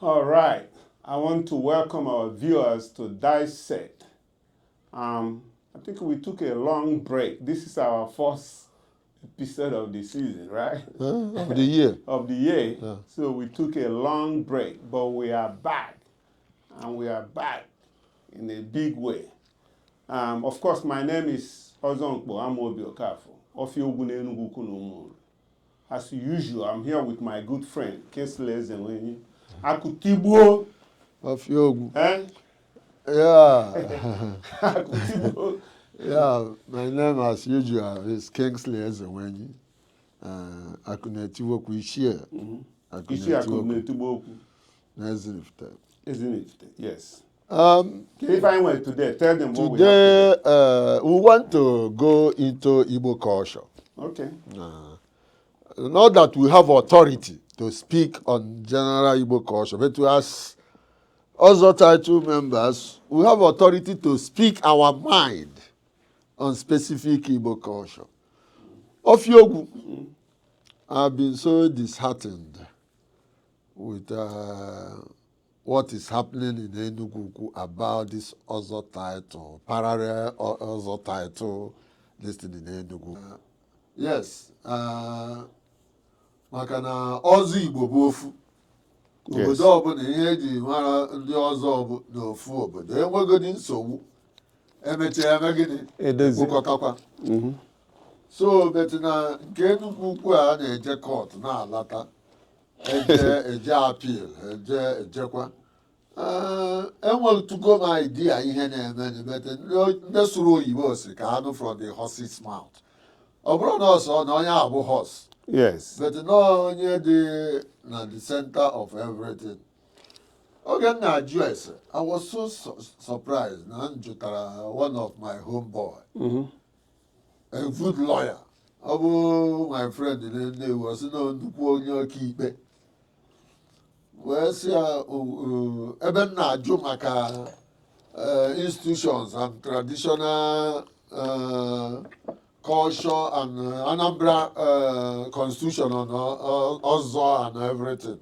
All right. I want to welcome our viewers to Dissect. I think we took a long break. This is our first episode of the season, right? Of the year. Of the year. Yeah. So we took a long break, but we are back. And we are back in a big way. Of course, my name is Ozo Enugwu-Ukwu. As usual, I'm here with my good friend, Kingsley Ezenwenyi. Akutibo. Of Yogu. Eh? Yeah. Akutibo. Yeah, my name as usual is Kingsley Ezenwenyi. Akunetiwoku Ishie. Ishi Akutibo. Isn't it? Yes. If I went today, tell them what today, we want to go into Igbo culture. Okay. Not that we have authority to speak on general Igbo culture, but to us, other title members, we have authority to speak our mind on specific Igbo culture. Of Yogu, I've been so disheartened with what is happening in Enugwu-Ukwu about this other title, parallel other title listed in Enugu. Yes. Maka na ọzọ Igbo bụ ofu. Obodo ọbụla ihe eji mara ndị ọzọ bụ n'ofu obodo. Enwegodi nsogbu. Emechaa eme gịnị? Ekpokọtakwa. So beti na nke Enugwu-Ukwu a na-eje court na-alata. Eje appeal, ejekwa. Enwetugo m idea ihe na-eme beti ndị sụrụ oyibo si ka anụ from the horse's mouth. Ọ bụrụ na ọsọ na onye abụ horse. Yes. But no onye dị na the center of everything. Oge na US, I was so surprised na m jụtara one of my homeboy, a good lawyer. Ọ bụ my friend Nnewi, ọ sị na nnukwu onye ọkaikpe. Wee sị ya ebe m na-ajụ maka institutions and traditional culture and Anambra constitution on Ozo and everything.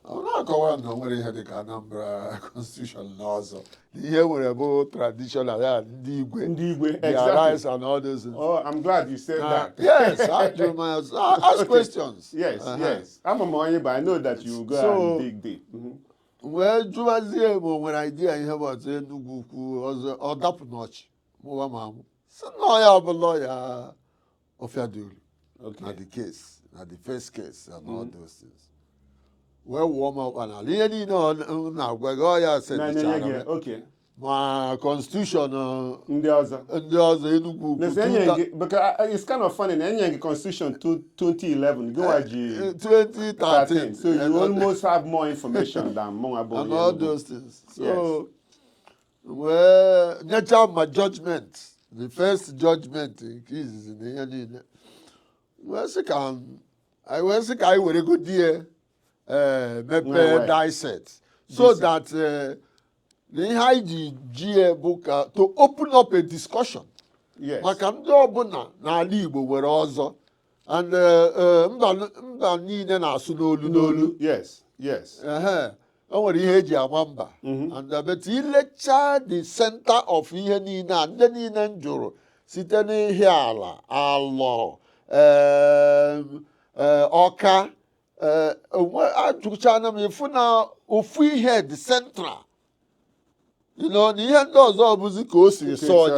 I'm not going to nwere ihe dịka Anambra constitution na Ozo. Ihe nwere bụ traditional, ndị Igwe, their rights and all those things. Oh, I'm glad you said that. Yes, ask questions. Yes, yes. I'm a money, but I know that you will go and dig deep. Well, jụwazie m nwere idea ihe gbasara Enugwu-Ukwu ọzọ ọ dapụ n'ọchị mụwa ma mụ. So no, ya bụ lawyer Ofiaduru. Okay. Na the case, na the first case and all those things. Well, warm up and all. Ihe niile na-agwa gị ọ ya sedichara Okay. ma constitution Ndị ọzọ Enugwu-Ukwu. because it's kind of funny na enye constitution 2011 go waji 2013. So you almost have more information than Mongabo. And all those things. So, well, nature my judgment. The first judgment is in the end. I was sick. I will go there, maybe dissect, so that the IGA book to open up a discussion. Yes. Maka ndị ọbụla n'ala Igbo nwere ọzọ, and mba niile na-asụ n'olu. Yes. Yes. O nwere ihe eji ama mba. And but ilecha the center of ihe niile a ndị niile m jụrụ site n'ihe ala alọ ọka ajụchana m ịfụ na ofu ihe the central. You know, na ihe ndị ọzọ bụzi ka o siri sọ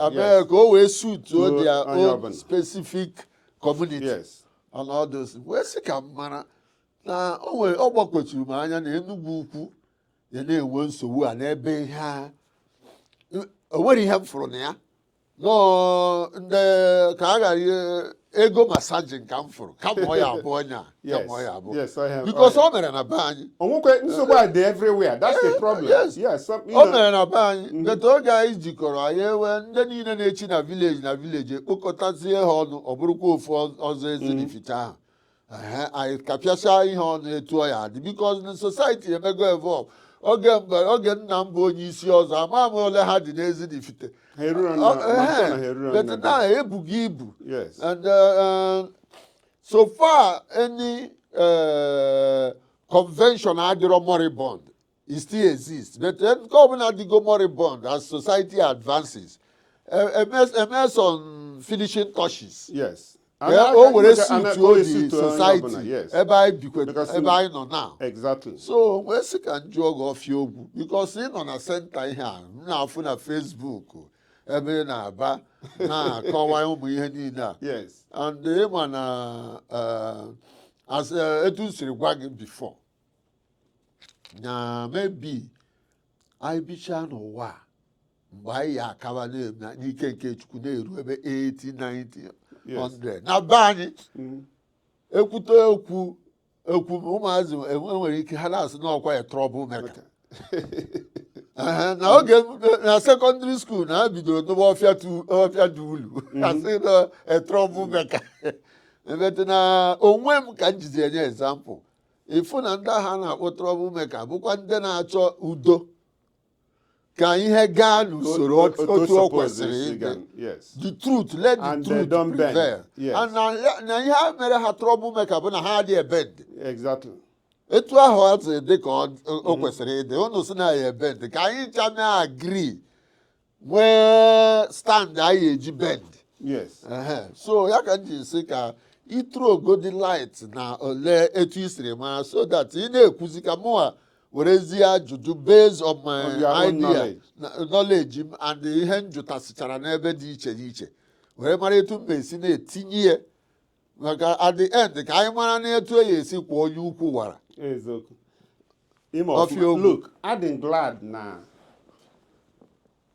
ya ka o wee suit their own specific community. Yes. And all those wee sị ka m mara na ọ gbakwechiri m anya na Enugwu-Ukwu ya na-enwe nsogbu a n'ebe ihe o nwere ihe m fụrụ na ya nọọ ndị ka a gara ego masajin ka m fụrụ kama ọ ya abụ onye a kama ọ ya abụ because o mere na be anyị nsogbu a dị everywhere. That's the problem. Yes. O mere na be anyị bete oge anyị jikọrọ anyị ewe ndị niile na-echi na village ekpokọtazie ha ọnụ ọ bụrụkwa ofu ọzọ ezinificha ahụ anyị kapịacha ihe ọnụ etu ọ ya adị because the society emego evolve. Oge nna m bụ onye isi ọzọ ama m ole ha dị n'Ezinifite but now ebughị ibu. Yes. And so far any convention adịrọ moribund, it still exists. But then government go moribund as society advances. A mess on finishing touches. Yes. O were suit and to the suit to society. yes. Ebe anyị bikwe, Because ebe anyị nọ now. Exactly. So wee sị ka njụọ gị ọfịa ogwu because ị nọ na senta ihe a m na-afụ na Facebook ebe ị na-aba na-akọwa ụmụ ihe niile a. Yes. And ịma na as etu siri gwa gị before na maybe anyị bichaa n'ụwa a, mgbe anyị ya akaba n'ike nke Chukwu na-eru ebe 80, 90, 100 na be anyị ekwute ekwu ụmụazị enwere ike ha na-asị n'ọkwa ya trouble maker. Na oge na secondary school na ha bidoro n'ụgbọ ọfịa dị ulu asị na trouble maker. Emetụ na onwe m ka m jizi enye example ịfụ na ndị agha na-akpọ trouble maker bụkwa ndị na-achọ udo ka ihe gaa n'usoro otu o kwesịrị ịdị. The truth, let the truth prevail. And na ihe ha mere ha trouble maker bụ na ha adị ebend. Exactly. Etu ahụ atụ dị ka o kwesịrị ịdị unu si na ya ebend ka anyị ncha na agree nwee stand anyị eji bend. Yes. So ya ka m ji sị ka itro godi light na ole etu i siri mara so that ị na-ekwuzi ka mụa werezie ajụjụ based on my idea knowledge m and ihe m jụtasịchara n'ebe dị iche n'iche were mara etu m esi na-etinye ya maka at the end ka anyị mara na etu e esi kwa onye ukwu wara. Eziokwu. Look, I'm glad na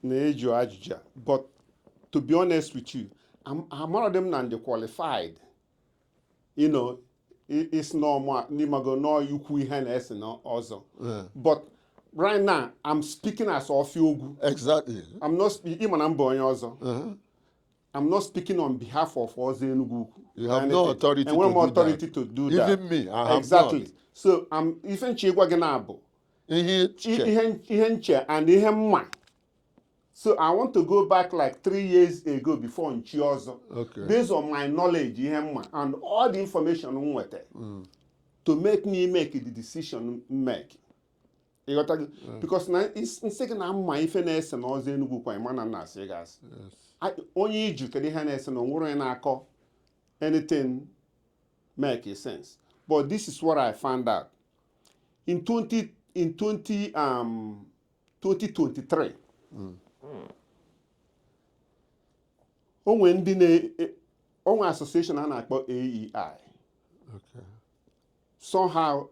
eju ajụjụ, but to be honest with you, I'm one of them and they qualified. You know, it's normal. Nimago no ukwu ihe na ese no also. But right now, I'm speaking as Ofiogu. Exactly. I'm not speaking. I'm not speaking on behalf of Ozo Enugwu-Ukwu. You have no authority to do that. And we have authority to do that. Even me, I have exactly. not. So I'm even chegwa genabo. Ihe nche and ihe mma. So I want to go back like 3 years ago before Nchi Ozo. Okay. Based on my knowledge, ihe mma, and all the information to make me make the decision make. You got because now it's second I'm my ife na ese na Ozo Enugwu-Ukwu imana na segas. Onye iju kedu ihe na ese na nwuru na akọ anything make sense. But this is what I found out. In 2023, onwe association a na-akpọ AEI. Okay. Somehow,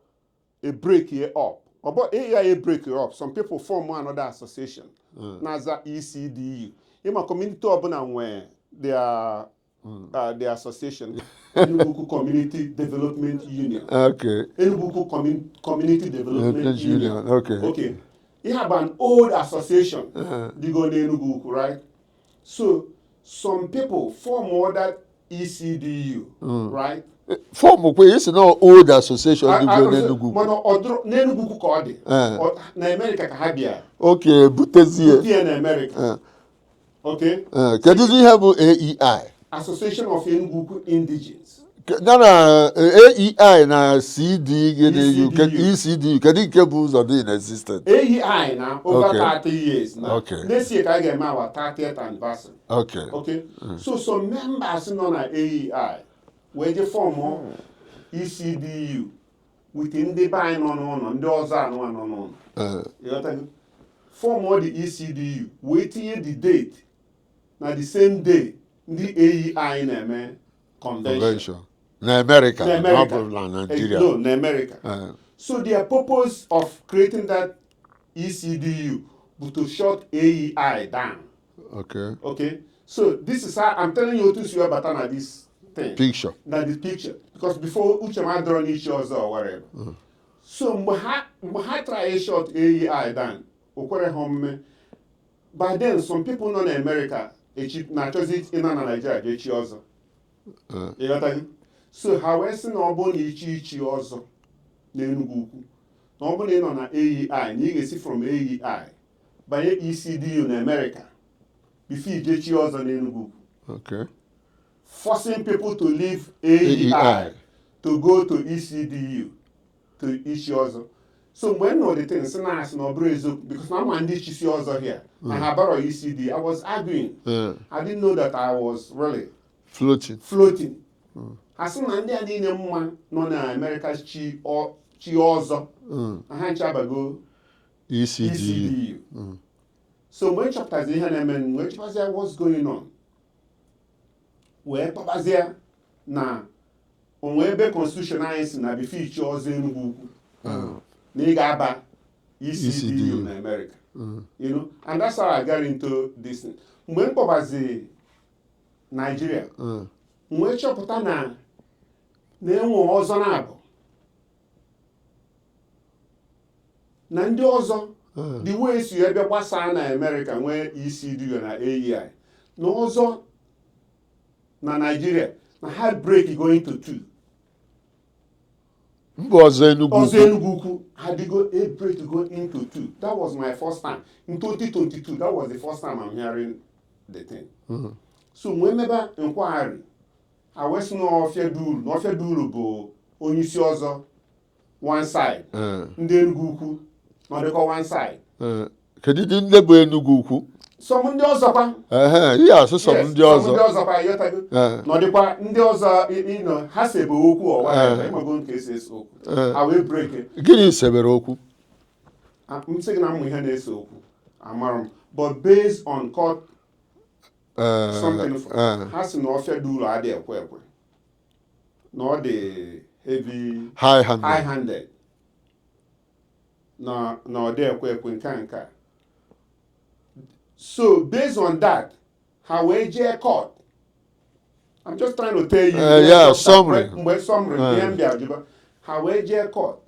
a break here up. About AEI break here up, some people form another association. Naza ECDU. In my community, where the association, Enugwu Community Development Union. Okay. Enugwu Community Development Union. Okay. Okay. You have an old association, Enugwu-Ukwu, right? So some people form other ECDU, right? Form is no old association Enugwu-Ukwu. Enugwu-Ukwu ka ọ dị. Na America ka ha bịa. Okay, butezie. Butezie na America. Okay. Kedu ihe bụ AEI? Association of Enugwu-Ukwu Indigenes. Na AEI na ECDU kedu nke bụ ụzọ dị in existence? AEI na over 30 years now. Okay. This year ka ga-eme our 30th anniversary. Okay. Okay. So some members nọ na AEI wee je form ECDU with ndị be anyị nọ n'ụlọ ndị ọzọ anụ n'ụlọ. Form all the ECDU wee tinye the date na the same day ndị AEI na-eme convention. Na America, not Nigeria. No, in America. So their purpose of creating that ECDU was to shut AEI down. Okay. Okay. So this is how I'm telling you to see about this thing. Picture. That is picture. Because before Uchema drawn each other or whatever. So Mha try to shut AEI down. By then some people in America, na choose in Nigeria, each other. You got that? So how is it na ọbụ na ichi ọzọ na Enugwu-Ukwu na ọbụ na ị nọ na AEI na ị ga-esi from AEI banye ECDU na America before ijechi ọzọ na Enugwu-Ukwu. Okay. Forcing people to leave AEI to go to ECDU to ichi ọzọ. So when no the thing na asị na ọ bụrụ eziokwu because na ama ndị chisi ọzọ here na ha baro ECD, I was arguing. I didn't know that I was really floating. Ha sị na ndị a niile mma nọ na America chi ọzọ na ha ncha abago ECDU. So when chapters ihe na-eme when chapters what's going on wee kpọbazie na onwe ebe constitution anyị si na bifo ichi ọzọ Enugwu-Ukwu na ị ga-aba ECDU na America. You know, and that's how I got into this thing. Mgbe m kpọbazi Nigeria wee chọpụta na-enwe ọzọ na-abụ na ndị ọzọ the way si ebe gbasaa na America nwee ECDU na AEI na ọzọ na Nigeria na ha break going to 2. Ozo Enugwu-Ukwu had to go a break to go into 2. That was my first time. In 2022, that was the first time I'm hearing the thing. So whenever inquiry, I was no Ofedulu bo onyeisi ọzọ one side. Ndị Enugwu-Ukwu no they call one side. Kedu ndị bụ Enugwu-Ukwu? Some ndị ọzọ kwa. Yeah, so some ndị ọzọ. Some ndị ọzọ kwa yotago. No dịkwa ndị ọzọ ha sebe okwu or whatever. Ịma go nke ese okwu. I will break it. Gịnị sebere okwu? I'm saying na ihe na-ese okwu. Amaram. But based on court something ha si na Ofedulu adị ekwe. No the heavy high-handed. No dị ekwe nke. So based on that, how we jee court. I'm just trying to tell you. Summary. How we jee court.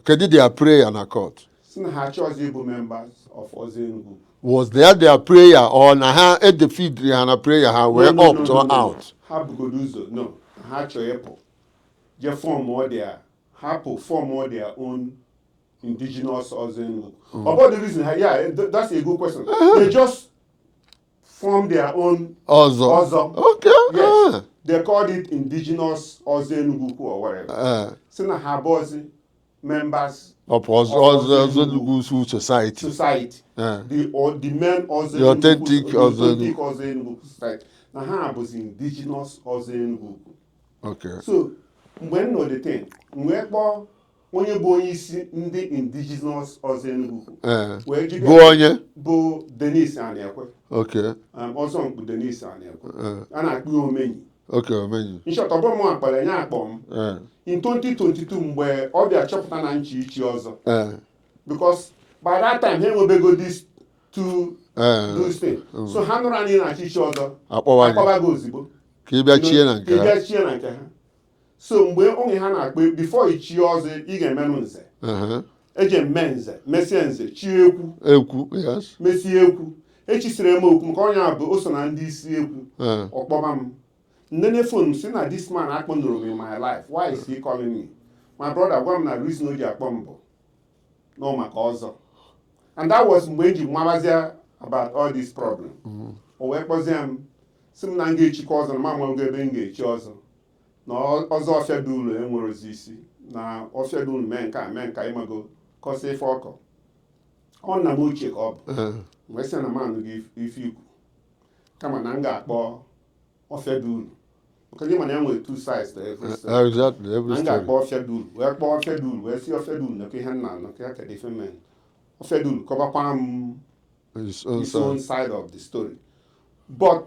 Kedu their prayer na court? Sin ha choose able members of Ozo Enugwu-Ukwu. Was there their prayer or na ha defeat na prayer ha were up to out? Ha bugoduzo no. Ha choyepo. Je form all their form all their own indigenous Ozo Enugwu-Ukwu. About the reason, that's a good question. They just form their own Ozo. Okay. Yes. They called it indigenous Ozo Enugwu-Ukwu or whatever. So now Habozi members of Ozo Enugwu-Ukwu society. The men Ozo the authentic Ozo Enugwu-Ukwu society. Now Habozi indigenous Ozo Enugwu-Ukwu. Okay. So when no the thing, onye bụ onye isi ndị indigenous Ozo Enugwu-Ukwu bụ onye bụ Denise Aniekwe. Okay. Ọzọ mkpu Denise Aniekwe. A na-akpụ ya Omenyi. Okay, Omenyi. Nshọt ọbụrụ m akpọrọ ya akpọ m. In 2022 mgbe ọ bịa chọpụta na nchi ichi ọzọ. Because by that time ha enwebego these two things. So ha nụrụ anyị na-achị ichi ọzọ. Akpọbago ozigbo. Ka ị bịa chie na nke ha. Ka ị bịa chie na nke ha. So mgbe onye ha na-akpọ before ichi ọzọ ị ga-emenụ nze. Eje mme nze, mesie nze, chie ekwu. Yes. Mesie ekwu. Echisiri m okwu nke onye a bụ o so na ndị isi ekwu. Ọkpọba m. Nnene phone si na this man akpọnụrụ m in my life. Why is he calling me? My brother gwa m na reason o ji akpọ m bụ no maka ọzọ. And that was mgbe eji mabazia about all this problem. O wee kpọzie m si m na m ga-echikwa ọzọ na ma amaghị ebe m ga-echi ọzọ. Na ọzọ Ofedulu enwere ozi isi na Ofedulu mee nka ịmago kọsị ife ọkọ. Ọ nna m ochie ka ọ bụ. Wee sị na m anụ gị ife ikwu. Kama na m ga-akpọ Ofedulu. Because you man nwere two sides to every story. Exactly, every story. M ga-akpọ Ofedulu. Wee kpọọ Ofedulu. Wee si Ofedulu na ihe nna na ka ka ife mee. Ofedulu kọbakwa m his own side of the story. But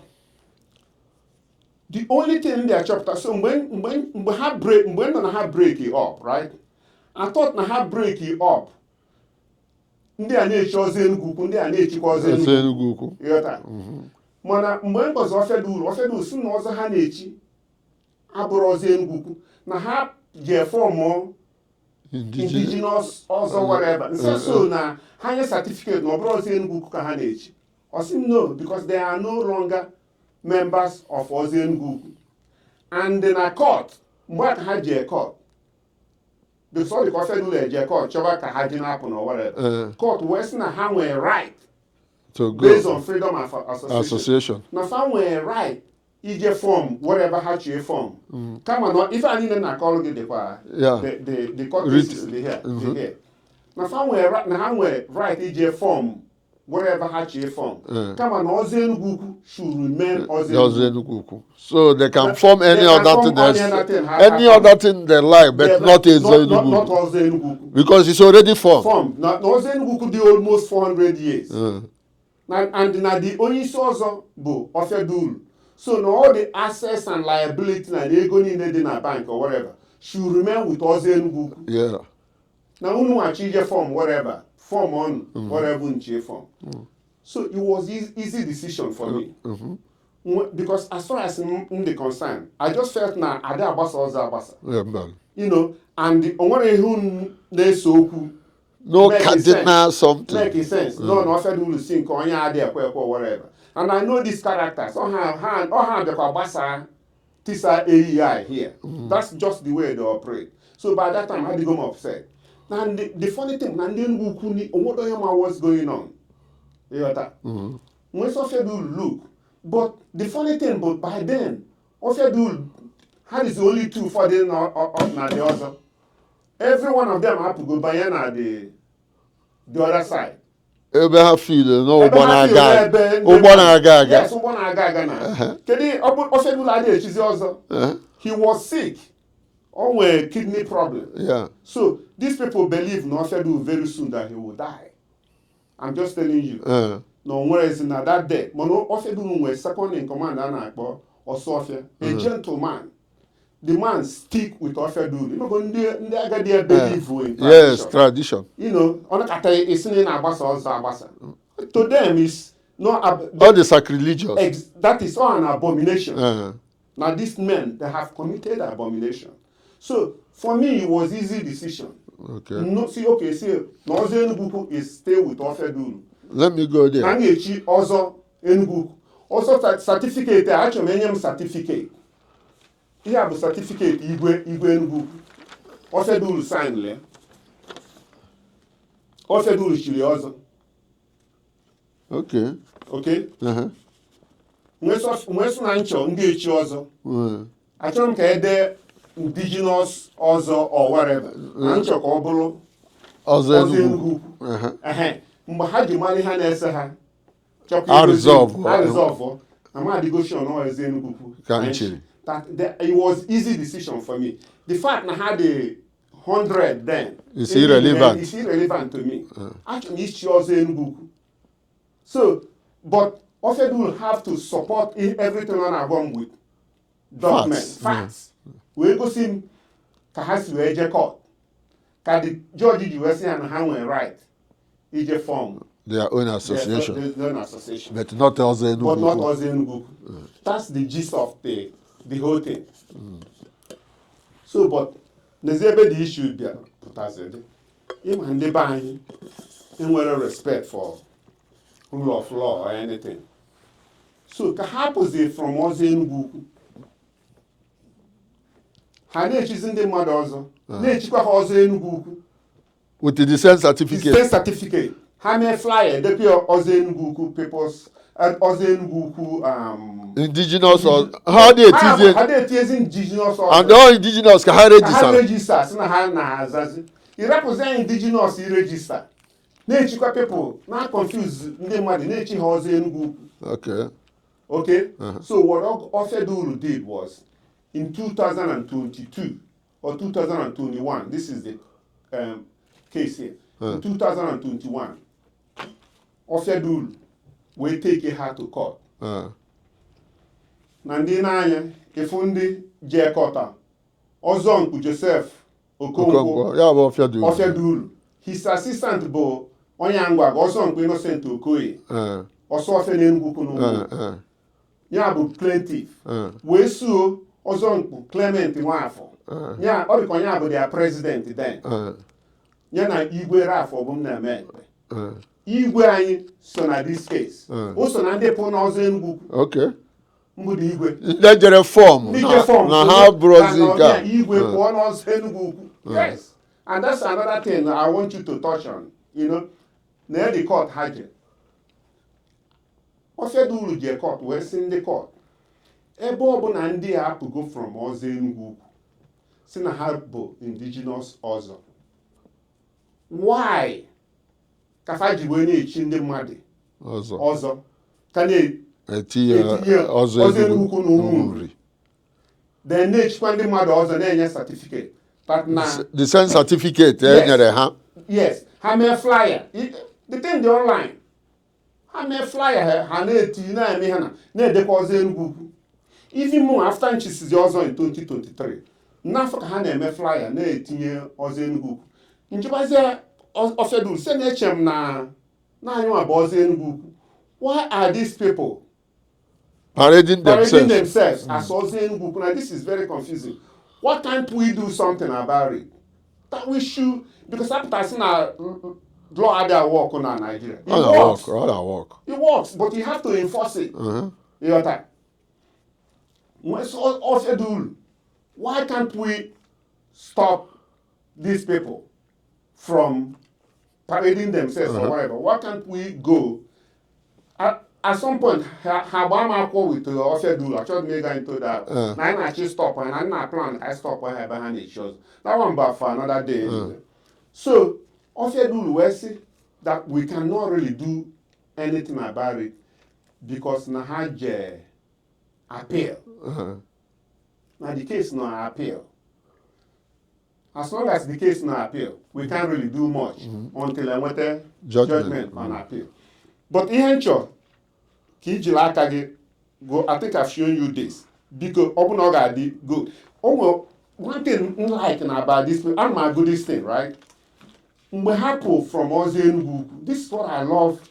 the only thing they are chapter, so when nọ na ha break it up, right? I thought na ha break it up. Ndị a na-echi Ozo Enugwu-Ukwu, ndị a na-echikwa Ozo Enugwu-Ukwu. Ịghọta? Mana mgbe m kpọzi Ofedulu si na ọzọ ha na-echi abụrụ Ozo Enugwu-Ukwu na ha ga-efọmụ indigenous ọzọ whatever. Nse so na ha nye certificate na ọ bụrụ Ozo Enugwu-Ukwu ka ha na-echi. Ọ sị no, because they are no longer members of Ozo Enugwu-Ukwu. And in a court, mgbe ha ji court, before the Ofedulu eje court, chọba ka ha ji na-apụ or whatever. Court wee sị na ha nwere right to go based on freedom of association. Association. Na fa nwere right ije form whatever ha chie form kama na ife anyị na-akọrọ gị dịkwa the court cases dị here na ha nwere right ije form whatever ha chie form kama na Ozo Enugwu-Ukwu should remain Ozo Enugwu-Ukwu. So they can form any other thing they like, but not Ozo Enugwu-Ukwu. Not Ozo Enugwu-Ukwu. Because it's already formed. Now Ozo Enugwu-Ukwu dị almost 400 years. And na the only Ozo bụ Ofedulu. So now all the assets and liability na the ego niile dị na bank or whatever should remain with Ozo Enugwu-Ukwu. Yeah. Now unu achije form whatever. Form on whatever in form. So it was easy decision for me. Because as far as the concern, I just felt na ada agbasa Ozo agbasa. You know, and the onwere ihu na-eso okwu. No cardinal something. Make sense. No Ofedulu si nke onye adị ekwe whatever. And I know these characters. All have the agbasa tisa AEI here. That's just the way they operate. So by that time I become upset. And the funny thing, what's going on? You know that? When Ofedulu look, but the funny thing, but by then, Ofedulu had his only two for the other. Every one of them had to go by the other side. Yes, he was sick. Or a kidney problem. Yeah. So these people believe Ofedulu very soon that he will die. I'm just telling you. No, whereas in that day, Ofedulu was second in command or Sophia, a gentleman. The man stick with Ofedulu. You know, they believe in tradition. Yes, tradition. You know, it's in Abasa. To them, it's not all the sacrilegious. That is all an abomination. Now these men, they have committed abomination. So for me, it was easy decision. Okay. See, Ozo Enugwu-Ukwu is stay with Ofedulu. Let me go there. Nangechi Ozo Enugwu-Ukwu. Also certificate, actually certificate. He have a certificate Igwe Enugwu-Ukwu. Ofedulu sign le. Ofedulu chili Ozo. Okay. Okay? Mwesu na ncho ngechi Ozo. Achọrọ m ka ede indigenous Ozo or whatever. Na ncho ka ọ bụrụ Ozo Enugwu-Ukwu. Mgbe ha ji mara ihe na-ese ha. Resolve. I'm not negotiating on Ozo Enugwu-Ukwu. It was easy decision for me. The fact I had a 100 then is irrelevant. It's irrelevant to me. Actually, it's Ozo Enugwu-Ukwu. So, but Ofedulu have to support everything on our home with documents, facts. We go see Kahasi Weje court. Can the judge US and how we right? EJ form their own association. Their own association. But not Ozo Enugwu-Ukwu. But not Ozo Enugwu-Ukwu. That's the gist of the whole thing. So, but Nezebe the issue there. That's it. Even and they buy in respect for rule of law or anything. So, Kahapose from Ozo Enugwu-Ukwu. Ha na-echizi ndị mmadụ ọzọ. Na-echikwa ha Ozo Enugwu-Ukwu. With the same certificate. The same certificate. Ha mee flyer depuis Ozo Enugwu-Ukwu papers. Ozo Enugwu-Ukwu indigenous or how they tease indigenous also. And all indigenous can have register. Ha register so na ha na azazi. He represent indigenous he register. Na-echikwa people na confuse ndị mmadụ na-echi ha Ozo Enugwu-Ukwu. Okay? So what Ofedulu did was in 2022 or 2021, this is the case here. In 2021, Ofedulu will take her to court. Na ndị n'anya efu ndị je kọta Ozo Enugwu Joseph Okonkwo ya bụ Ofedulu. His assistant bụ onye Angwa Ozo Enugwu Innocent Okoye. Ọsọ Ofedulu Enugwu-Ukwu n'ugwu. Ya bụ plaintiff. Wee suo Ozo Enugwu Clement Nwafọ. Ya ọ dịka onye bụ their president then. Ya na Igwe Rafọ bụ m na-eme ekpe. Igwe anyị so na this case. O so na ndị pụ n'Ozo Enugwu-Ukwu. Okay. Mbụdị Igwe. Ndị jere form. Na ha brozi ka. Igwe pụọ n'Ozo Enugwu-Ukwu. Yes. And that's another thing I want you to touch on. You know, na the court ha je. Ofedulu je court wee sị ndị court. ebe ọ bụ na ndị a apụgo from Ozo Enugwu-Ukwu si na ha bụ indigenous Ozo, why ka fa ji wee na-echi ndị mmadụ ọzọ ka etinye Ozo Enugwu-Ukwu na Ụmụnri, then na-echikwa ndị mmadụ ọzọ na-enye certificate the same certificate e nyere ha. Yes, ha mee flyer the thing dị online, ha mee flyer ha na-eti na-eme ha na-edekwa Ozo Enugwu-Ukwu. Even more after nchisizi ọzọ in 2023 n'afọ ka ha na-eme flyer na-etinye Ozo Enugwu-Ukwu. Njibazie Ofedul sị na-eche m na anyị nwa bụ Ozo Enugwu-Ukwu. Why are these people parading themselves as Ozo Enugwu-Ukwu? Now this is very confusing. Why can't we do something about it? That we should, because that person law other work on Nigeria. It works, but you have to enforce it. Why can't we stop these people from parading themselves or whatever? Why can't we go? At some point, Habama with Ofedul, I tried to make into that. I actually stop and I'm not plan. I stop when I behind it shows. That one but for another day. So Ofedul will say that we cannot really do anything about it because Nahaje appeal. Now the case no appeal. As long as the case no appeal, we can't really do much until I went a judgment on appeal. But in short, go, I think I've shown you this. Because open already good. Oh, one thing like about this, I'm my goodest thing, right? Mbehapo from Ozo Enugwu-Ukwu, this is what I love.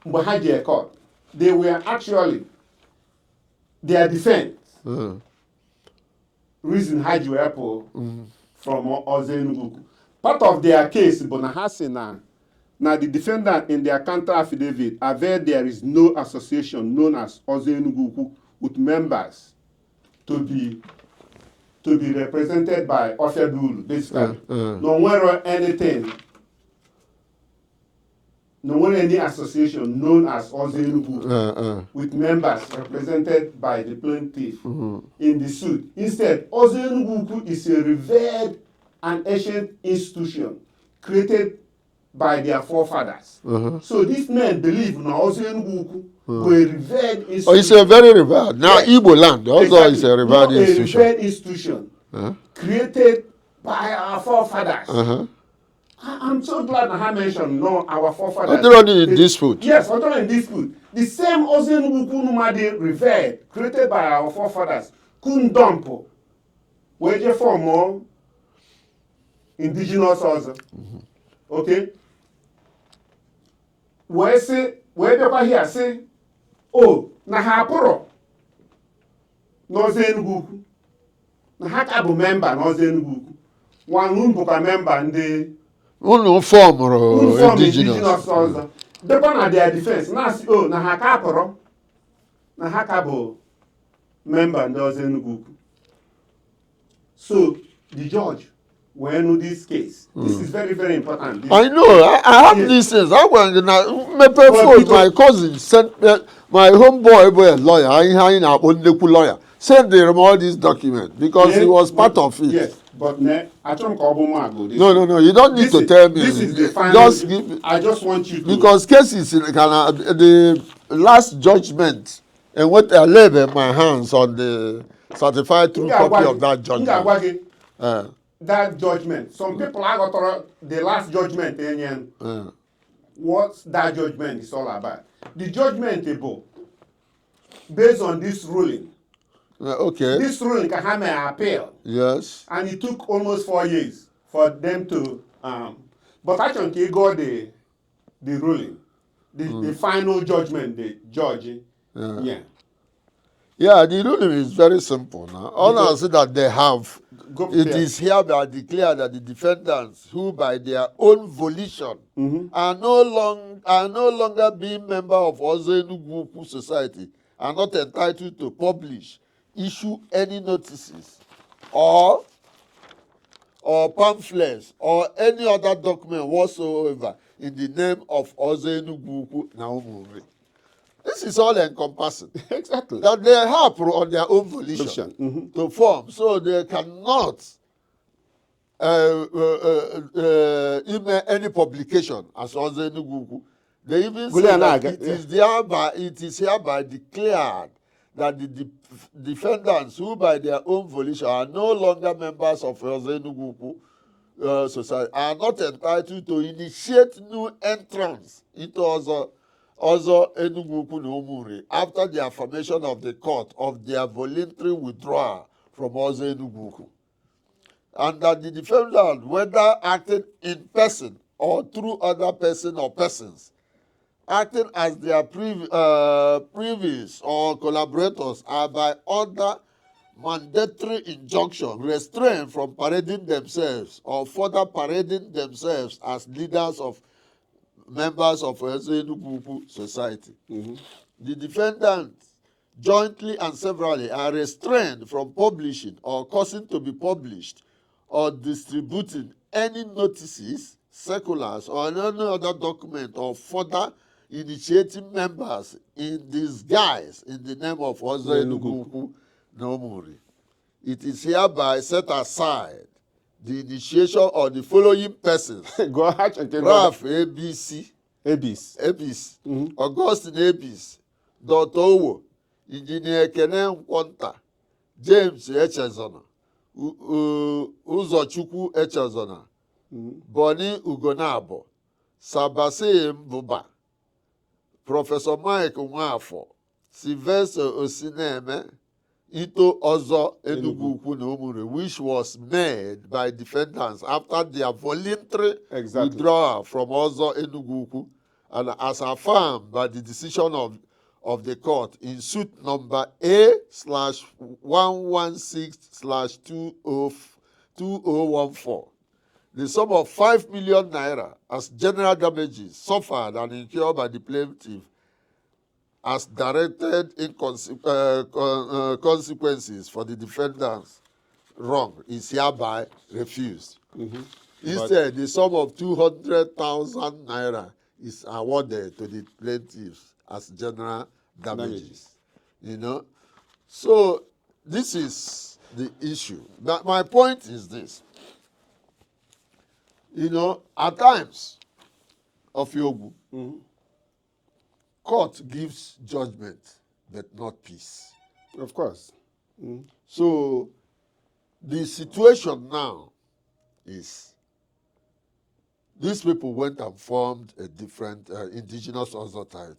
Mbehaji Court. They were actually their defense. Reason Haji Wepo from Ozo Enugwu-Ukwu. Part of their case, Bonahasina. Now, the defendant in their counter affidavit averred there is no association known as Ozo Enugwu-Ukwu with members to be represented by Ofedul, basically. No one anything, no one any association known as Ozo Enugwu-Ukwu with members represented by the plaintiff in the suit. Instead, Ozo Enugwu-Ukwu is a revered and ancient institution created by their forefathers. So these men believe now Ozo Enugwu-Ukwu were revered institution. Oh, it's a very revered. Now Igbo land also is a revered institution. A revered institution created by our forefathers. I'm so glad that I mentioned our forefathers. They're only in dispute. Yes, they're in dispute. The same Ozo Enugwu-Ukwu Numadi revered, created by our forefathers, Kundampo, where you form more indigenous Ozo. Okay? Where people here say, oh, na ha pụrụ n'Ozo Enugwu-Ukwu. Na ha ka bụ member n'Ozo Enugwu-Ukwu. One bụkwa member ndị Unu form indigenous Ozo. Depend on their defense. Na si, oh, na ha ka pụrụ. Na ha ka bụ member ndị Ozo Enugwu-Ukwu. So, the judge will know this case. This is very, very important. I know. I have these things. I went my cousin sent my homeboy, a lawyer, lawyer, sent them all these documents because he was part of it. Yes, but I don't No. You don't need to tell me. This is the final. I just want you to. Because cases in the last judgment and what I laid in my hands on the certified true copy of that judgment. That judgment. Some people are got the last judgment. What that judgment is all about. The judgment table, based on this ruling. Okay. This ruling can have an appeal. Yes. And it took almost 4 years for them to. But actually, he got the ruling, the final judgment. The judge. Yeah, the ruling is very simple now. All I say that they have. It is hereby declared that the defendants, who by their own volition are no longer being member of Ozo Enugwu-Ukwu Society, are not entitled to publish, issue any notices, or pamphlets, or any other document whatsoever in the name of Ozo Enugwu-Ukwu na Ụmụnri. This is all encompassing. Exactly. That they have on their own volition to form, so they cannot any publication as Ozo Enugwu-Ukwu. They even say that it is hereby declared that the defendants who by their own volition are no longer members of Ozo Enugwu-Ukwu society are not entitled to initiate new entrants into Ozo Enugwu-Ukwu na Umuri after the affirmation of the court of their voluntary withdrawal from Ozo Enugwu-Ukwu. And that the defendant, whether acting in person or through other person or persons, acting as their previous or collaborators, are by other mandatory injunction restrained from parading themselves or further parading themselves as leaders of members of Ozo Enugwu-Ukwu society. The defendants jointly and severally are restrained from publishing or causing to be published or distributing any notices, circulars, or any other document or further initiating members in disguise in the name of Ozo Enugwu-Ukwu na Umuri. It is hereby set aside the initiation of the following persons: Go ahead and Ralph ABC, Augustine Abis, Dr. Owo, Engineer Kene Nkwonta, James Echezona, Uzochukwu Echezona, Bonny Ugonabo, Sabase Mbuba, Professor Mike Nwafo, Sylvester Osineme, into Ozo Enugwu-Ukwu na Umuri, which was made by defendants after their voluntary withdrawal from Ozo Enugwu-Ukwu, and as affirmed by the decision of the court in suit number A/116/2014. The sum of 5 million naira as general damages suffered and incurred by the plaintiff as directed in consequences for the defendant's wrong is hereby refused. Instead, the sum of 200,000 naira is awarded to the plaintiffs as general damages. You know, so this is the issue. But my point is this. You know, at times of Yogu, court gives judgment, but not peace. Of course. So the situation now is these people went and formed a different indigenous Ozo tribe.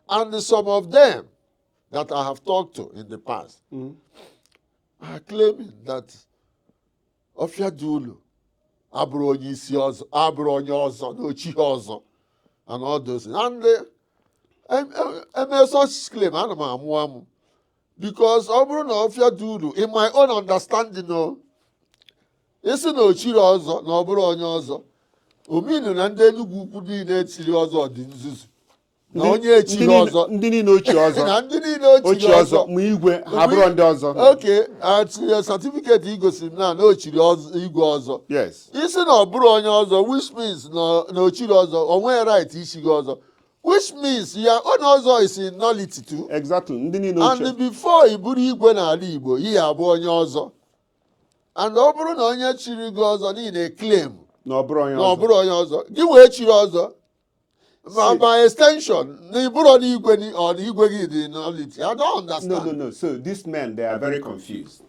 And some of them that I have talked to in the past are claiming that Ofiadulu, abụrụ onye isi ọzọ, abụrụ onye ọzọ, n'ochi ọzọ, and all those things. And eme such claim, ana m amụ amụ. Because ọ bụrụ na Ofiadulu, in my own understanding, no, isi na ochiri ọzọ na ọ bụrụ onye ọzọ, ominu na ndị Enugwu-Ukwu niile etiri ọzọ dị nzuzu. Na onye echiri ọzọ. Ndị niile ochie ọzọ. Na ndị niile ochiri ọzọ. Ma igwe ha bụrụ ndị ọzọ. Okay, certificate igosi na ochiri igwe ọzọ. Yes. Isi na ọ bụrụ onye ọzọ, which means na ochiri ọzọ, o nweghị right ishi gị ọzọ. Which means your own ọzọ is in nullity too. Exactly. Ndị niile ochie. And before i bụrụ igwe n'ala Igbo, ihe abụ onye ọzọ. And ọ bụrụ na onye chiri gị ọzọ niile claim na ọ bụrụ onye ọzọ, gị wee chiri ọzọ. By extension, na ịbụrụ n'igwe or n'igwe gị dị nullity. I don't understand. No. So these men, they are very confused.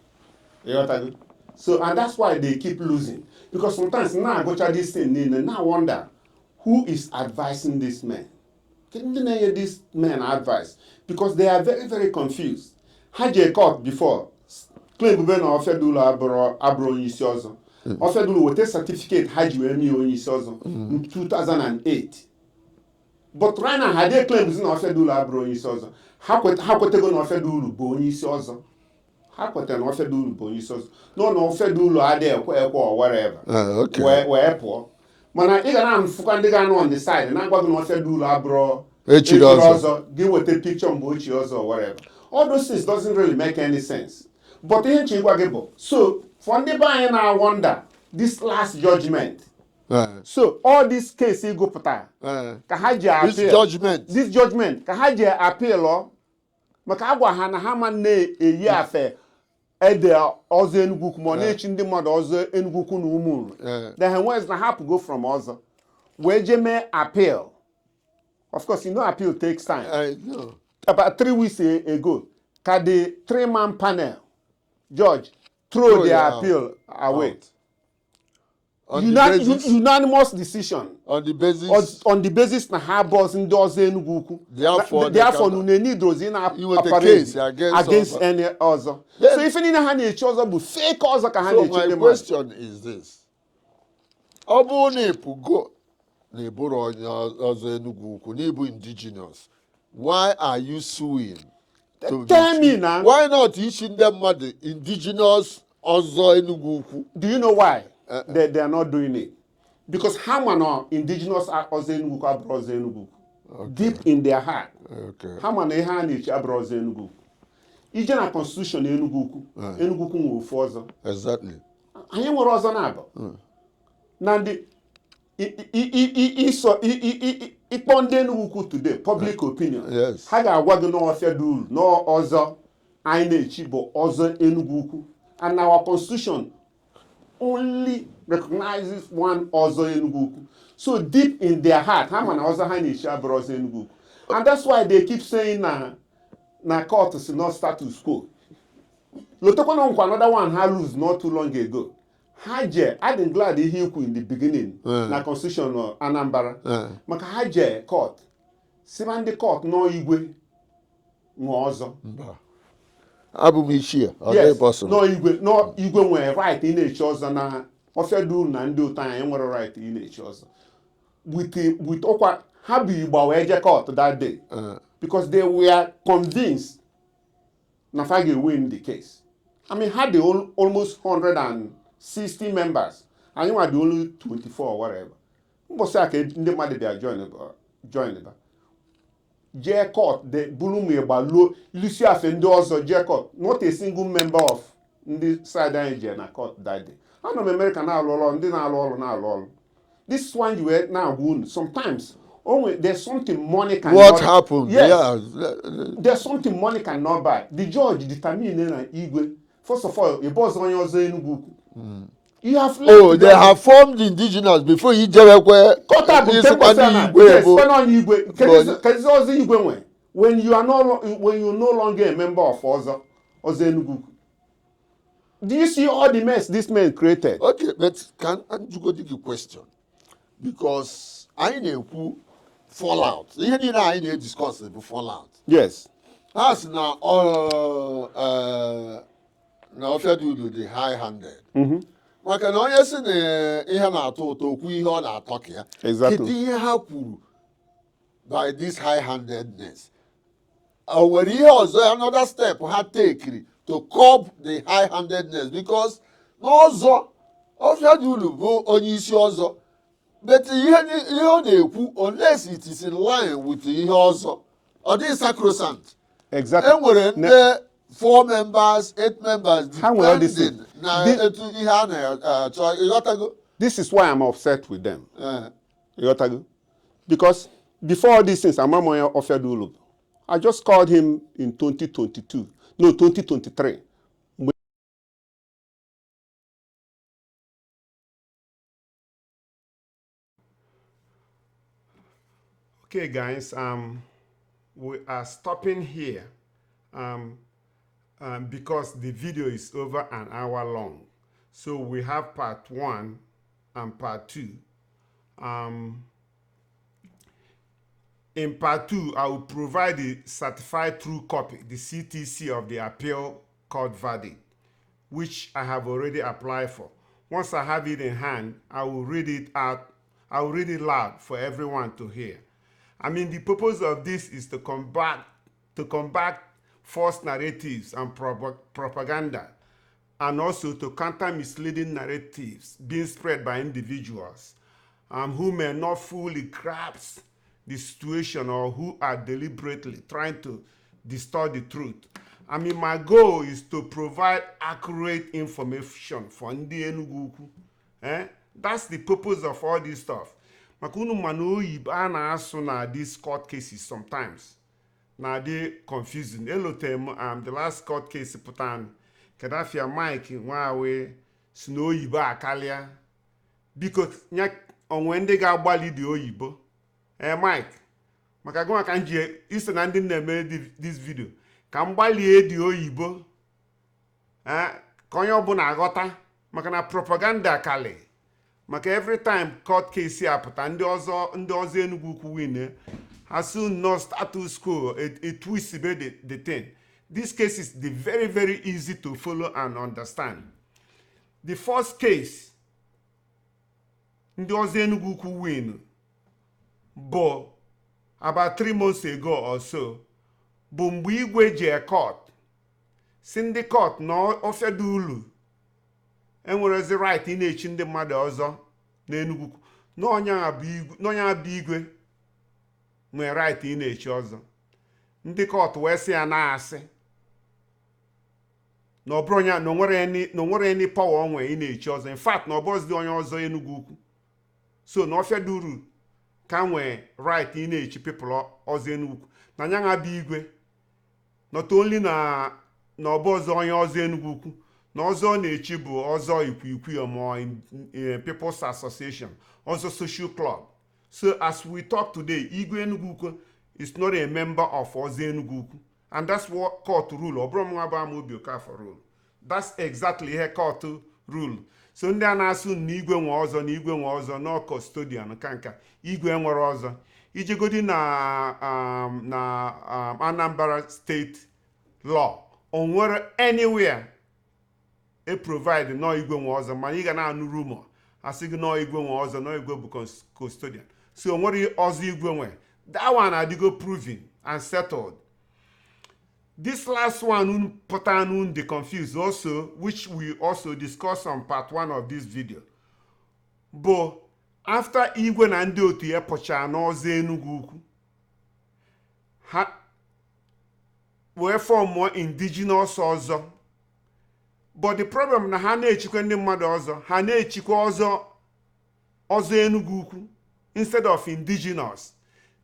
You know what I mean? So, and that's why they keep losing. Because sometimes now I go to this thing, now I wonder who is advising these men. Can you hear these men advice? Because they are very, very confused. Had you caught before? Claim na Ofiadulu abro onyeisi ọzọ. Ofiadulu with a certificate had you emi onyeisi ọzọ in 2008. But right now, had they claimed na Ofiadulu abro onyeisi ọzọ, ha kwetego na Ofiadulu bụ onyeisi ọzọ. Ha kwetara na Ofiadulu bụ onyeisi ọzọ. No, na Ofiadulu adịghị ekwe or whatever. Okay. Wee pụọ. Mana ị ga na-afụkwa ndị ga-anọ on the side na-agwa gị na Ofiadulu abro echiri ọzọ. Gị weta picture mgbe ochie ọzọ or whatever. All those things doesn't really make any sense. But ihe nche gwa gị bụ, so for ndị be anyị na-wonder this last judgment, So all this case go pụta ka ha ji appeal this judgment ka ha ji appeal maka agwa ha na ha ma na-eyi afe ede Ozo Enugwu-Ukwu ma na-echi ndị mmadụ Ozo Enugwu-Ukwu na Umuru then ha nwez na hapụ go from Ozo wee je mee appeal. Of course, you know appeal takes time. I know. About 3 weeks ago, can the 3-man panel judge throw their appeal away? Unanimous decision. On the basis. On the basis na ha boss in Ozo Enugwu-Ukwu. Therefore, you need those in a case against any other. So if any ha na-echi ọzọ bụ fake ọzọ ka ha na-echi. So my question is this: ọ bụrụ na ịpụgo n'eburu onye Ozo Enugwu-Ukwu n'ịbụ indigenous, why are you suing? Tell me now. Why not issue them the indigenous Ozo Enugwu-Ukwu? Do you know why they are not doing it? Because Hamano indigenous Ozo Enugwu-Ukwu abro Ozo Enugwu-Ukwu. Deep in their heart. Okay. Hamano eha na-echi abro Ozo Enugwu-Ukwu. Ije na constitution Enugwu-Ukwu. Enugwu-Ukwu nwe ofu ọzọ. Exactly. Anyị nwere ọzọ na-abụ. Na ndị ịkpọ ndị Enugwu-Ukwu today public opinion ha ga-agwa gị n'ọfịa dị uru n'ọzọ anyị na-echi bụ Ozo Enugwu-Ukwu, and our constitution only recognizes one Ozo Enugwu-Ukwu. So deep in their heart ha ma na ọzọ ha na-echi abụrụ Ozo Enugwu-Ukwu, and that's why they keep saying na court is not status quo. Lotekwana nkwa another one ha lose not too long ago. Haje, I didn't glad he ikwu in the beginning na constitution of Anambra. Maka haje court. Siba ndị court no igwe nwe ọzọ. Abụ m ichie. Yes, no igwe nwere right ị na-echi ọzọ na ofedu na ndị ụtọ anyị nwere right ị na-echi ọzọ. With ọkwa ha bụ Igbo wee je court that day. Because they were convinced na fa ga-win the case. I mean, had the almost 160 members, and you are the only 24 or whatever. Mbọsị aka ndị mmadụ bịa join ba. Jee court, the bulu me gbalo lusi afe ndị ọzọ jee court. Not a single member of ndị side anyị jee na court that day. Anọ m America na-alụ ọrụ, ndị na-alụ ọrụ. This one you were now wound. Sometimes there's something money cannot. What happened? Yes. Yeah. There's something money cannot buy. The judge determined na igwe. First of all, a boss on your Ozo Enugwu-Ukwu. You have they have formed indigenous before you Igwe. When you no longer a member of Ozo Enugwu-Ukwu. Do you see all the mess this man created? Okay, but can you go to the question? Because I know fallout. You know I need to discuss the fallout. Yes. That's now now do the high-handed. Maka na onye si na ihe na-atọ ụtọ okwu ihe ọ na-atọ ka ya. Exactly. Kedu ihe ha kwuru by this high-handedness? O nwere ihe ọzọ another step ha take to curb the high-handedness, because n'ọzọ Ofiadiolu bụ onye isi ọzọ, but ihe ọ na-ekwu unless it is in line with ihe ọzọ ọ dị sacrosanct. Exactly. Enwere ndị 4 members, 8 members, depending this is why I'm upset with them. Because before all these things, Amamoya Ofiadiolu, I just called him in 2023. Okay, guys, we are stopping here. Because the video is over an hour long. So we have part 1 and part 2. In part 2, I will provide the certified true copy, the CTC of the appeal court verdict, which I have already applied for. Once I have it in hand, I will read it out. I will read it loud for everyone to hear. I mean, the purpose of this is to combat false narratives and propaganda, and also to counter misleading narratives being spread by individuals who may not fully grasp the situation or who are deliberately trying to distort the truth. I mean, my goal is to provide accurate information for ndị Enugwu-Ukwu, That's the purpose of all this stuff. Maka unu ma na oyibo a na-asụ na these court cases sometimes na dị confusing. Elotem the last court case pụtan kedafia Mike nwawe si na oyibo akalia biko nya onwe ndị ga-agbalị dị oyibo Mike maka gụnwa ka nji iso na ndị na-eme this video ka m gbalie dị oyibo ka onye ọbụla aghọta maka na propaganda kali maka every time court case apụta ndị ọzọ Enugwu-Ukwu win as soon as status quo a twist be the thing. This case is very very easy to follow and understand. The first case ndị ọzọ Enugwu-Ukwu win bụ about 3 months ago or so bụ mgbe igwe je court si ndị court na ofedu ulu enwerezi right ị na-echi ndị mmadụ ọzọ n'Enugwu-Ukwu n'onye bụ igwe nwere right ị na-echi ọzọ. Ndị court wee sị ya na-asị na ọ bụrụ ya na onwere any power onwe ị na-echi ọzọ. In fact na ọ bụrụzi onye ọzọ Enugwu-Ukwu so na ofedu uru ka nwee right ị na-echi people ọzọ Enugwu-Ukwu na nya bụ igwe not only na ọbụ ọzọ onye ọzọ Enugwu-Ukwu na ọzọ na-echi bụ ọzọ ikwikwio ma in People's Association ọzọ social club. So as we talk today, Igwe Enugwu-Ukwu is not a member of Ozo Enugwu-Ukwu, and that's what court rule rule. That's exactly her court rule. So ndị a na-asụ na igwe nwe ọzọ no custodian kanka igwe nwere ọzọ ijegodi na Anambra state law onwere anywhere e provide no igwe nwe ọzọ ma ị ga na-anụ rumor asị gị no igwe nwe ọzọ no igwe bụ custodian. So onwere ọzọ igwe nwe. That one adigo proven and settled. This last one put on the confused also, which we also discussed on part 1 of this video. But after Igwe na ndị otu ya pụcha n'Ozo Enugwu-Ukwu, ha wee form more indigenous ọzọ. But the problem na ha na-echikwa ndị mmadụ ọzọ, ha na-echikwa ọzọ Enugwu-Ukwu instead of indigenous.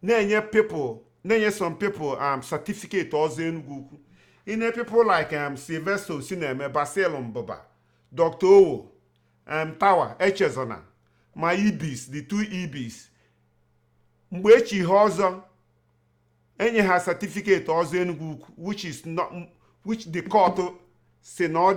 Na-enye some people certificate Ozo Enugwu-Ukwu. In people like Sylvester Sineme, Basil Mboba, Dr. Owo, Tower, Echezona, my EBs, the 2 EBs. Mgbe echi ọzọ enye ha certificate Ozo Enugwu-Ukwu, which the court say no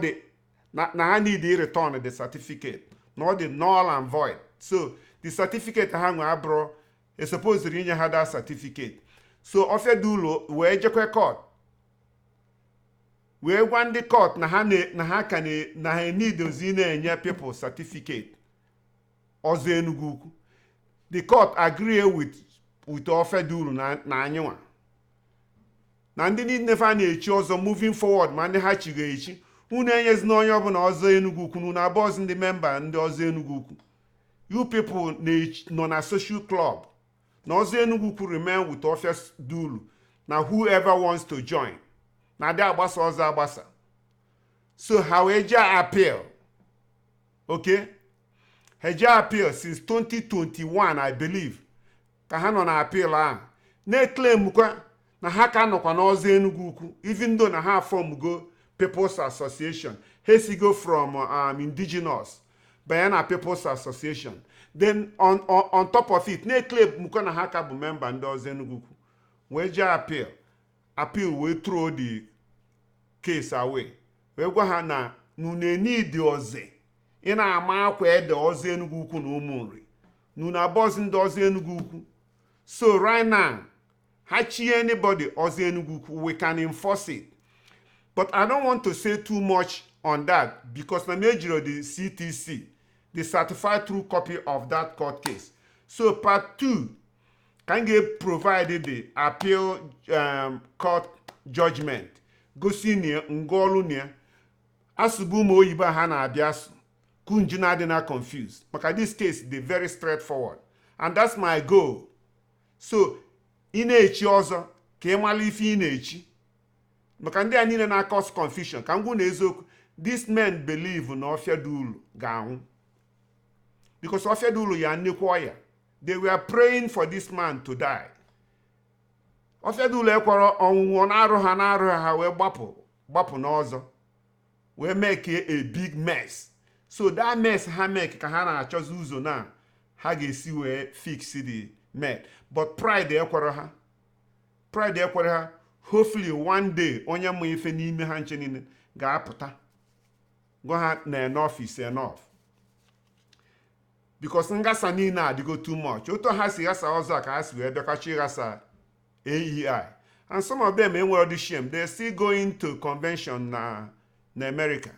na ha need to return the certificate, not the null and void. So the certificate ha nwe abro is supposed to inye ha that certificate. So ofedulo wee jekwe court wee gwa ndị court na ha need ozi na-enye people certificate Ozo Enugwu-Ukwu. The court agree with ofedulo na anyịnwa na ndị niile fa na-echi ọzọ moving forward ma ndị ha chiga echi unu enyezi na onye ọbụla Ozo Enugwu-Ukwu na abụọzi ndị member ndị Ozo Enugwu-Ukwu. You people nọ na social club na Ozo Enugwu-Ukwu remain with office dulu na whoever wants to join na dị agbasa ọzọ agbasa. So ha wee jee appeal, okay, ha jee appeal since 2021 I believe ka ha nọ na appeal ahụ na-claim kwa na ha ka nọkwa n'Ozo Enugwu-Ukwu even though na ha form go People's Association. Ha si go from indigenous banye na People's Association. Then on top of it, na-claim na ha ka bụ member ndị Ozo Enugwu-Ukwu. Wee jee appeal wee throw the case away. Wee gwa ha na nune need oze ị na-ama akwa ede Ozo Enugwu-Ukwu na Umunri nune abọzi ndị Ozo Enugwu-Ukwu. So right now ha chie anybody Ozo Enugwu-Ukwu, we can enforce it. But I don't want to say too much on that because na mejiro the CTC, the certified true copy of that court case. So part 2 can get provided the appeal court judgment. Gosi ni ngolu ni asubu mo oyiba ha na abiasu kunjina dị na confused. Maka this case dey very straightforward and that's my goal. So ị na-echi ọzọ ka ị mara ife ị na-echi. Maka ndị a niile na cause confusion ka ngwu na eziokwu, these men believe na ofia dulu ga-anwụ. because Ofiadulu ya nnekwu. They were praying for this man to die. Ofiadulu ekworo onwunwo na-arụ ha wee gbapụ n'ọzọ. We make a big mess. So that mess ha make ka ha na-achọzi ụzọ na ha ga-esi wee fix the mess. But pride ekworo ha. Hopefully one day onye mma ife n'ime ha nche niile ga-apụta. Go ha na enough is enough. Because ngasa niile adịgo too much. Oto ha si ghasa ọzọ ka ha si wee bịakachi ghasa AEI. And some of them enwere the shame. They're still going to convention na America.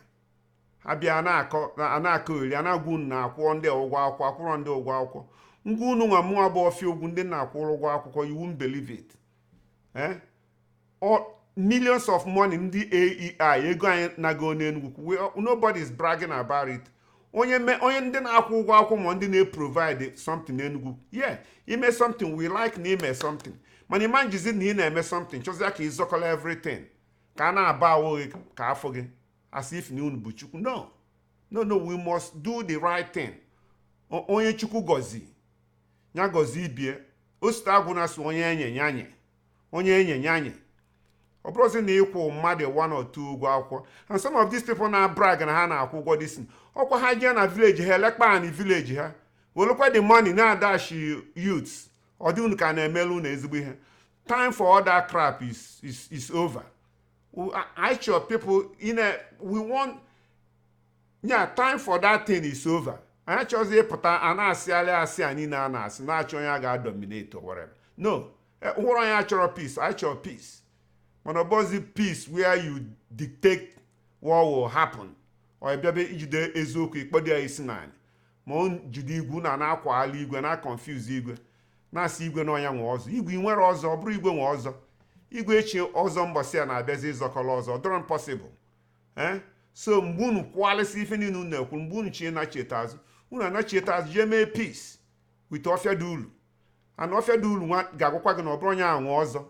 Ha bịa na-akọ iri na-agwa unu na-akwụọ ndị ụgwọ akwụkwọ akwụrọ ndị ụgwọ akwụkwọ. Ngwa unu nwa mụọ bụ ọfịa ugwu ndị na-akwụrụ ụgwọ akwụkwọ. You won't believe it. Or millions of money ndị AEI ego anyị na-go n'Enugwu. Nobody is bragging about it. Onye ndị na-akwụ ụgwọ akwụkwọ ma ndị na-provide something n'Enugwu. Yeah, ime something we like na ime something. Mana ịma njizi na ị na-eme something chọzịa ka ịzọkọla everything. Ka a na-aba awụghị ka afọ gị. As if ni unu bụ Chukwu. No, we must do the right thing. Onye Chukwu gọzi. Nya gọzi ibie. Osita agwụ na-asụ onye enye. Ọ bụrụzi na ịkwụ mmadụ 1 or 2 ụgwọ akwụkwọ. And some of these people na-brag na ha na-akwụ ụgwọ this. Ọkwa ha jee na village ha elekpa na village ha. Welekwa the money na-adash youths. Ọ dị unu ka na-emelu na ezigbo ihe. Time for all that crap is over. I sure people we want time for that thing is over. I chose ịpụta a na-asị anyị na-asị na-achọ onye a ga-dominate or whatever. No. Ụrụ anyị achọrọ peace. I chọrọ peace. Mana ọbọzi peace where you dictate what will happen. Or ebe ijide eziokwu ikpọdo ya isi n'anya. Ma o jide igwu na-akwaghala igwe na-confuse igwe. Na-asị igwe na ọnya nwe ọzọ. Igwe nwere ọzọ, ọ bụrụ igwe nwe ọzọ. Igwe echi ọzọ mbọsị a na-abịazi ịzọkọrọ ọzọ. Ọ dịrọ impossible. So mgbe unu kwalịsị ife niile unu na-ekwu, mgbe unu chi na-cheta azụ, unu na-cheta azụ jee mee peace with Ofiadulu. And Ofiadulu ga-agwakwa gị na ọ bụrụ onye a nwe ọzọ.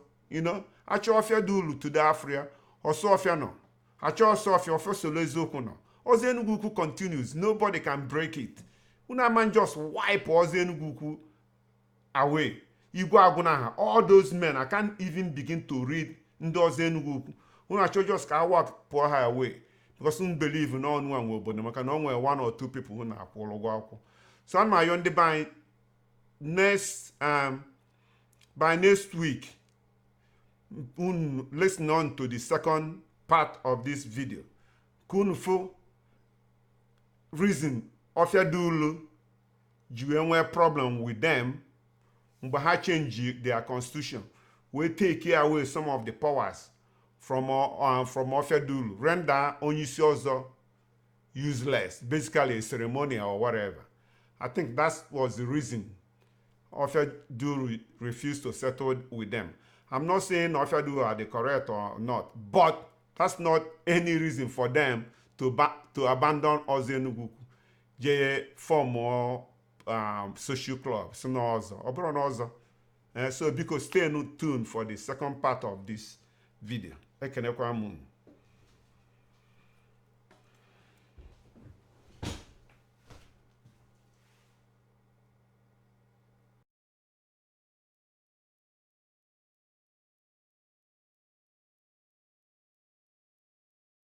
Achọ Ofiadulu to Afrịa, ọsọ ọfịa nọ. Achọ ọsọ ọfịa solo eziokwu nọ. Ozo Enugwu-Ukwu continues. Nobody can break it. Una man just wipe Ozo Enugwu-Ukwu away. Igwe agwụna ha. All those men, I can't even begin to read ndị Ozo Enugwu-Ukwu. Una achọ just ka work pour her away. Because we believe in all one will, but no can only 1 or 2 people who na akwụrụ. So I'm my only by next week. Listen on to the second part of this video. Kunfu reason Ofiadulu you enwe problem with them, but ha change their constitution. We take away some of the powers from Ofiadulu, render Onyisi Ozo useless, basically a ceremonial or whatever. I think that was the reason Ofiadulu refused to settle with them. I'm not saying Ofiadulu are the correct or not, but that's not any reason for them to abandon Ozo Enugwu-Ukwu, form more social club, so because stay tuned for the second part of this video. Ekenekwa mun.